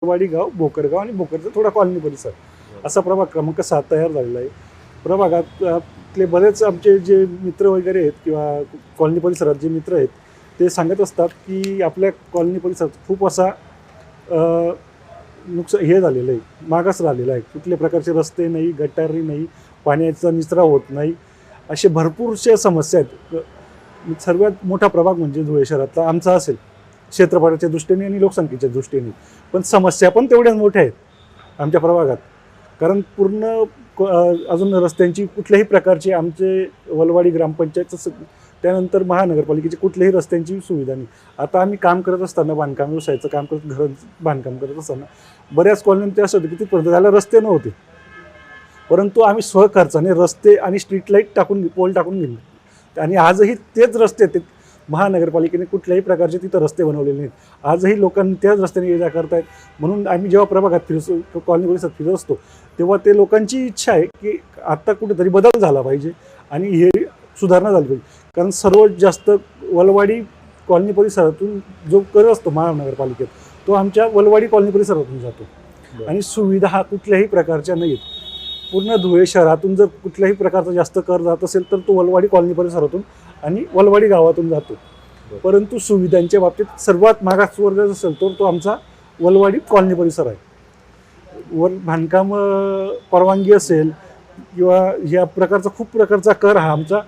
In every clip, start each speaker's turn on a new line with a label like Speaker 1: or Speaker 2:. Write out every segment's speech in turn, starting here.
Speaker 1: वाडी गाव, भोकरगाव आणि भोकरचा थोडा कॉलनी परिसर असा प्रभाग क्रमांक 7 तयार झालेला आहे. प्रभागातले बरेच आमचे जे मित्र वगैरे आहेत किंवा कॉलनी परिसरात जे मित्र आहेत, ते सांगत असतात, की आपल्या कॉलनी परिसरात खूप असा हे झालेलं आहे, मागास राहिलेला आहे. कुठल्या प्रकारचे रस्ते नाही, गटारी नाही, पाण्याचा निचरा होत नाही. असे भरपूरशा समस्या आहेत. सर्वात मोठा प्रभाग म्हणजे धुळे शहरातला आमचा असेल, क्षेत्रफळाच्या दृष्टीने आणि लोकसंख्येच्या दृष्टीने. पण समस्या पण तेवढ्याच मोठ्या आहेत आमच्या प्रभागात. कारण पूर्ण अजून रस्त्यांची कुठल्याही प्रकारची आमचे वलवाडी ग्रामपंचायतचं त्यानंतर महानगरपालिकेची कुठल्याही रस्त्यांची सुविधा नाही. आता आम्ही काम करत असताना, बांधकाम व्यवसायाचं काम करत, घर बांधकाम करत असताना बऱ्याच कॉलनीमध्ये असं होतं की तिथपर्यंत त्याला रस्ते नव्हते. परंतु आम्ही स्वखर्चाने रस्ते आणि स्ट्रीट लाईट टाकून, पोल टाकून गेले. आणि आजही तेच रस्ते आहेत. महानगरपालिकेने कुठल्याही प्रकारचे तिथं रस्ते बनवलेले नाहीत. आजही लोकांनी त्याच रस्त्याने ये जा करतायत. म्हणून आम्ही जेव्हा प्रभागात फिरतो, कॉलनी परिसरात फिरत असतो, तेव्हा ते लोकांची इच्छा आहे की आत्ता कुठेतरी बदल झाला पाहिजे आणि हे सुधारणा झाली पाहिजे. कारण सर्वात जास्त वलवाडी कॉलनी परिसरातून जो कर असतो महानगरपालिकेत, तो आमच्या वलवाडी कॉलनी परिसरातून जातो. आणि सुविधा हा कुठल्याही प्रकारच्या नाही आहेत. पूर्ण धुळे शहरातून जर कुठल्याही प्रकारचा जास्त कर जात असेल तर तो वलवाडी कॉलनी परिसरातून आणि वलवाडी गावातून जातो. परंतु सुविधांच्या बाबतीत सर्वात मागासवर्ग असेल तर तो आमचा वलवाडी कॉलनी परिसर आहे. वर बांधकाम परवानगी असेल किंवा या प्रकारचा खूप प्रकारचा कर हा आमचा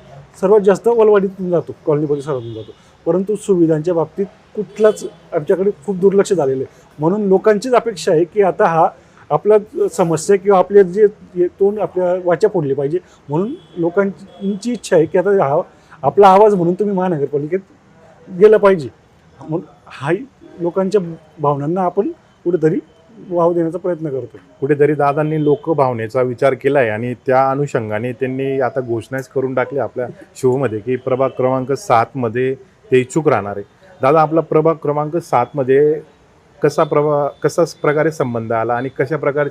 Speaker 1: सर्वात जास्त वलवाडीतून जातो, कॉलनी परिसरातून जातो. परंतु सुविधांच्या बाबतीत कुठलाच आमच्याकडे खूप दुर्लक्ष झालेलं आहे. म्हणून लोकांचीच अपेक्षा आहे की आता हा आपला समस्या किंवा आपले जे तोंड आपल्या वाचा फोडली पाहिजे. म्हणून लोकांची इच्छा आहे की आता हा आपला आवाज म्हणून तुम्ही महानगरपालिकेत गेलं पाहिजे. म्हणून हा लोकांच्या भावनांना आपण कुठेतरी वाव देण्याचा प्रयत्न करतो.
Speaker 2: कुठेतरी दादांनी लोकभावनेचा विचार केलाय आणि त्या अनुषंगाने त्यांनी आता घोषणाच करून टाकली आपल्या शोमध्ये की प्रभाग क्रमांक 7 मध्ये ते इच्छुक राहणार आहे. दादा, आपला प्रभाग क्रमांक 7 मध्ये कसा प्रकारे संबंध आला आणि कशा प्रकारचे